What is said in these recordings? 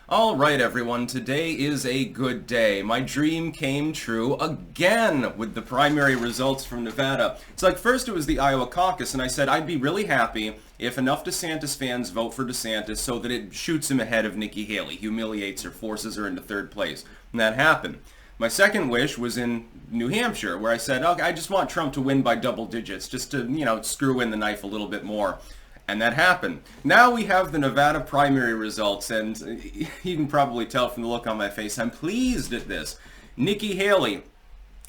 Alright everyone, today is a good day. My dream came true again with the primary results from Nevada. It's like first it was the Iowa caucus and I said I'd be really happy if enough DeSantis fans vote for DeSantis so that it shoots him ahead of Nikki Haley, humiliates her, forces her into third place. And that happened. My second wish was in New Hampshire where I said, okay, I just want Trump to win by double digits just to, screw in the knife a little bit more. And that happened. Now we have the Nevada primary results, and you can probably tell from the look on my face, I'm pleased at this. Nikki Haley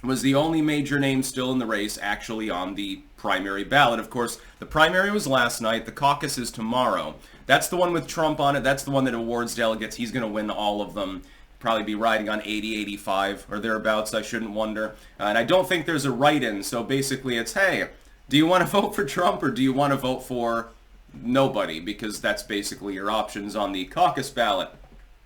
was the only major name still in the race actually on the primary ballot. Of course, the primary was last night. The caucus is tomorrow. That's the one with Trump on it. That's the one that awards delegates. He's going to win all of them. Probably be riding on 80, 85 or thereabouts, I shouldn't wonder. And I don't think there's a write-in. So basically it's, hey, do you want to vote for Trump or do you want to vote for nobody, because that's basically your options on the caucus ballot.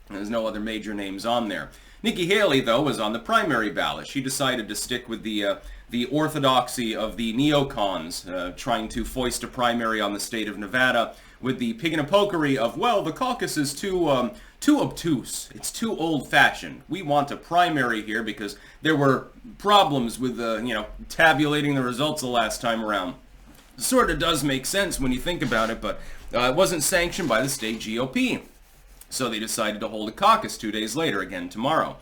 There's no other major names on there. Nikki Haley, though, was on the primary ballot. She decided to stick with the orthodoxy of the neocons, trying to foist a primary on the state of Nevada with the pig and a pokery of, well, the caucus is too obtuse. It's too old-fashioned. We want a primary here because there were problems with, tabulating the results the last time around. Sort of does make sense when you think about it, but it wasn't sanctioned by the state GOP. So they decided to hold a caucus 2 days later, again tomorrow.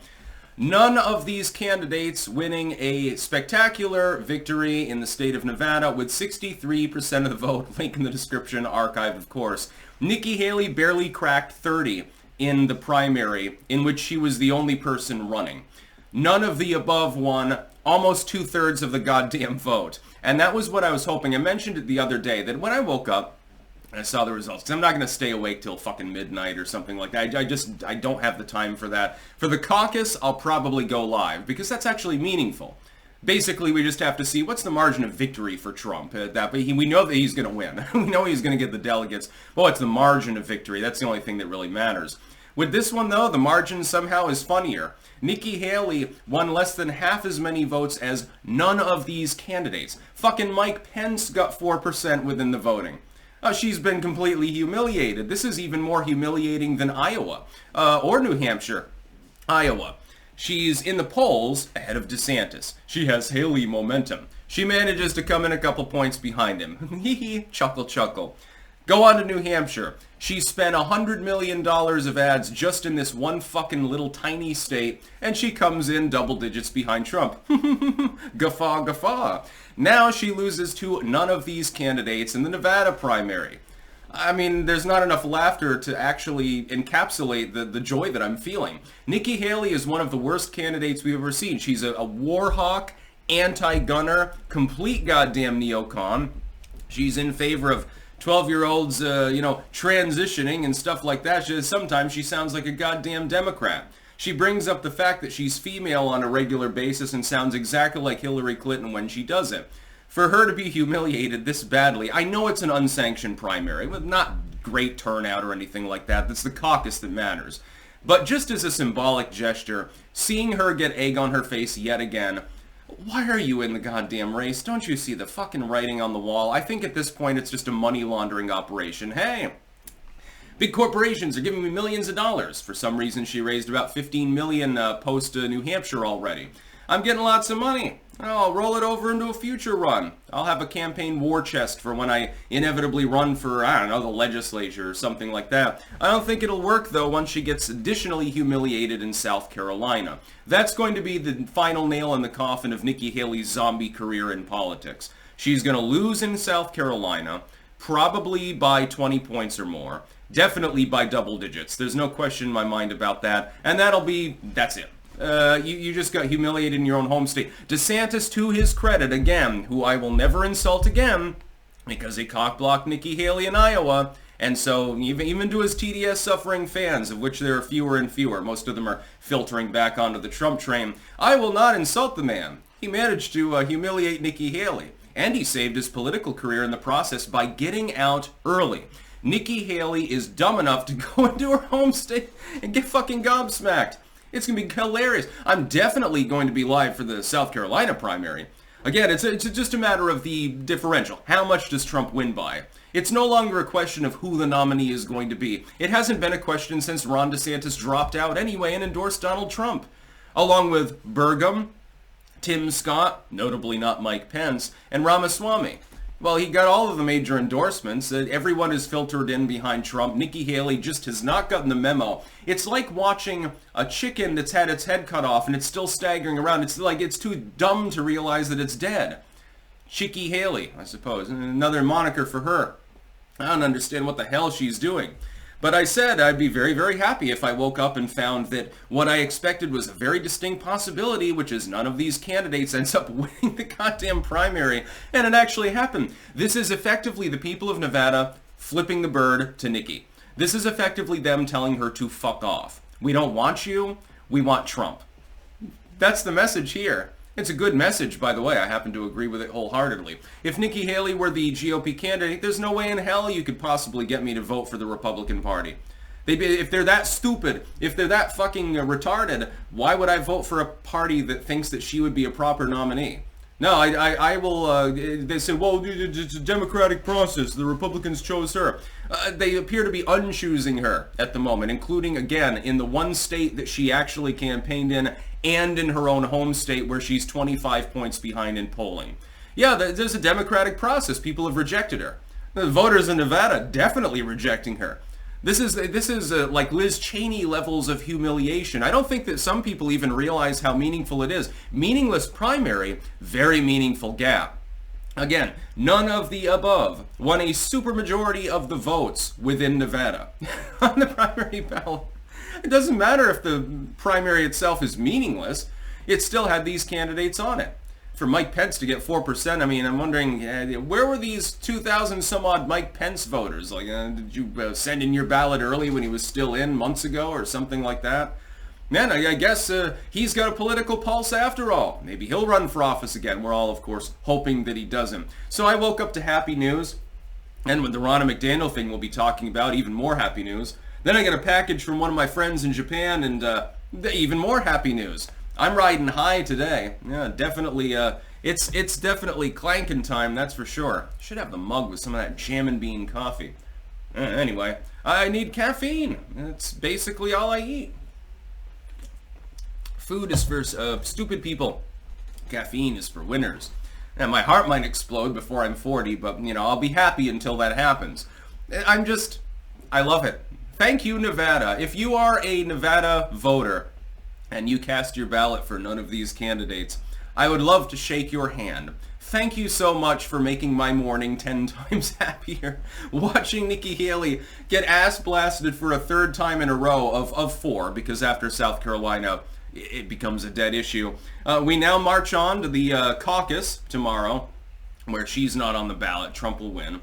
None of these candidates winning a spectacular victory in the state of Nevada with 63% of the vote. Link in the description, archived of course. Nikki Haley barely cracked 30 in the primary, in which she was the only person running. None of the above won almost 2/3 of the goddamn vote. And that was what I was hoping. I mentioned it the other day, that when I woke up and I saw the results, because I'm not going to stay awake till fucking midnight or something like that. I don't have the time for that. For the caucus, I'll probably go live, because that's actually meaningful. Basically, we just have to see what's the margin of victory for Trump. We know that he's going to win. We know he's going to get the delegates. Well, it's the margin of victory. That's the only thing that really matters. With this one, though, the margin somehow is funnier. Nikki Haley won less than half as many votes as none of these candidates. Fucking Mike Pence got 4% within the voting. She's been completely humiliated. This is even more humiliating than Iowa, or New Hampshire. Iowa. She's in the polls ahead of DeSantis. She has Haley momentum. She manages to come in a couple points behind him. Hee hee, chuckle chuckle. Go on to New Hampshire. She spent $100 million of ads just in this one fucking little tiny state, and she comes in double digits behind Trump. Guffaw, guffaw. Now she loses to none of these candidates in the Nevada primary. I mean, there's not enough laughter to actually encapsulate the joy that I'm feeling. Nikki Haley is one of the worst candidates we've ever seen. She's a war hawk, anti-gunner, complete goddamn neocon. She's in favor of 12-year-olds, transitioning and stuff like that. Sometimes she sounds like a goddamn Democrat. She brings up the fact that she's female on a regular basis and sounds exactly like Hillary Clinton when she does it. For her to be humiliated this badly, I know it's an unsanctioned primary, with not great turnout or anything like that. It's the caucus that matters. But just as a symbolic gesture, seeing her get egg on her face yet again, why are you in the goddamn race? Don't you see the fucking writing on the wall? I think at this point it's just a money laundering operation. Hey, big corporations are giving me millions of dollars. For some reason she raised about 15 million post New Hampshire already. I'm getting lots of money. I'll roll it over into a future run. I'll have a campaign war chest for when I inevitably run for, the legislature or something like that. I don't think it'll work, though, once she gets additionally humiliated in South Carolina. That's going to be the final nail in the coffin of Nikki Haley's zombie career in politics. She's going to lose in South Carolina, probably by 20 points or more. Definitely by double digits. There's no question in my mind about that. And that's it. You just got humiliated in your own home state. DeSantis, to his credit, again, who I will never insult again, because he cock-blocked Nikki Haley in Iowa, and so even to his TDS-suffering fans, of which there are fewer and fewer, most of them are filtering back onto the Trump train, I will not insult the man. He managed to humiliate Nikki Haley, and he saved his political career in the process by getting out early. Nikki Haley is dumb enough to go into her home state and get fucking gobsmacked. It's going to be hilarious. I'm definitely going to be live for the South Carolina primary. Again, it's just a matter of the differential. How much does Trump win by? It's no longer a question of who the nominee is going to be. It hasn't been a question since Ron DeSantis dropped out anyway and endorsed Donald Trump. Along with Burgum, Tim Scott, notably not Mike Pence, and Ramaswamy. Well, he got all of the major endorsements. Everyone is filtered in behind Trump. Nikki Haley just has not gotten the memo. It's like watching a chicken that's had its head cut off and it's still staggering around. It's like it's too dumb to realize that it's dead. Chicky Haley, I suppose. Another moniker for her. I don't understand what the hell she's doing. But I said I'd be very, very happy if I woke up and found that what I expected was a very distinct possibility, which is none of these candidates ends up winning the goddamn primary, and it actually happened. This is effectively the people of Nevada flipping the bird to Nikki. This is effectively them telling her to fuck off. We don't want you, we want Trump. That's the message here. It's a good message, by the way. I happen to agree with it wholeheartedly. If Nikki Haley were the GOP candidate, there's no way in hell you could possibly get me to vote for the Republican Party. If they're that stupid, if they're that fucking retarded, why would I vote for a party that thinks that she would be a proper nominee? No, I will, they say, well, it's a democratic process. The Republicans chose her. They appear to be unchoosing her at the moment, including, again, in the one state that she actually campaigned in and in her own home state where she's 25 points behind in polling. Yeah, there's a democratic process. People have rejected her. The voters in Nevada definitely rejecting her. This is like Liz Cheney levels of humiliation. I don't think that some people even realize how meaningful it is. Meaningless primary, very meaningful gap. Again, none of the above won a supermajority of the votes within Nevada on the primary ballot. It doesn't matter if the primary itself is meaningless. It still had these candidates on it. For Mike Pence to get 4%, I mean, I'm wondering, where were these 2,000 some odd Mike Pence voters? Like, did you send in your ballot early when he was still in months ago or something like that? Man, I guess he's got a political pulse after all. Maybe he'll run for office again. We're all, of course, hoping that he doesn't. So I woke up to happy news. And with the Ronna McDaniel thing we'll be talking about, even more happy news. Then I get a package from one of my friends in Japan and even more happy news. I'm riding high today. Yeah, definitely. It's definitely clanking time, that's for sure. Should have the mug with some of that Jammin' Bean coffee. Anyway, I need caffeine. That's basically all I eat. Food is for stupid people. Caffeine is for winners. And my heart might explode before I'm 40, but, you know, I'll be happy until that happens. I love it. Thank you, Nevada. If you are a Nevada voter and you cast your ballot for none of these candidates, I would love to shake your hand. Thank you so much for making my morning 10 times happier. Watching Nikki Haley get ass blasted for a third time in a row of 4, because after South Carolina, it becomes a dead issue. We now march on to the caucus tomorrow, where she's not on the ballot. Trump will win.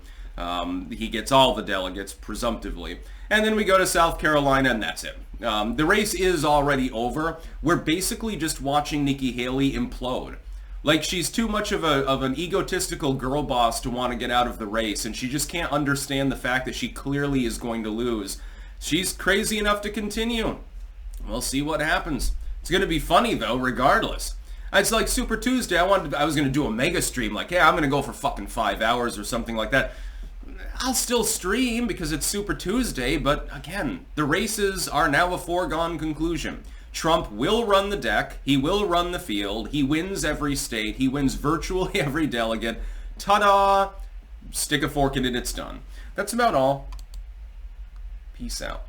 He gets all the delegates, presumptively. And then we go to South Carolina, and that's it. The race is already over. We're basically just watching Nikki Haley implode. Like, she's too much of an egotistical girl boss to want to get out of the race, and she just can't understand the fact that she clearly is going to lose. She's crazy enough to continue. We'll see what happens. It's going to be funny, though, regardless. It's like Super Tuesday. I was going to do a mega stream, like, yeah, I'm going to go for fucking 5 hours or something like that. I'll still stream because it's Super Tuesday, but again, the races are now a foregone conclusion. Trump will run the deck. He will run the field. He wins every state. He wins virtually every delegate. Ta-da! Stick a fork in it, it's done. That's about all. Peace out.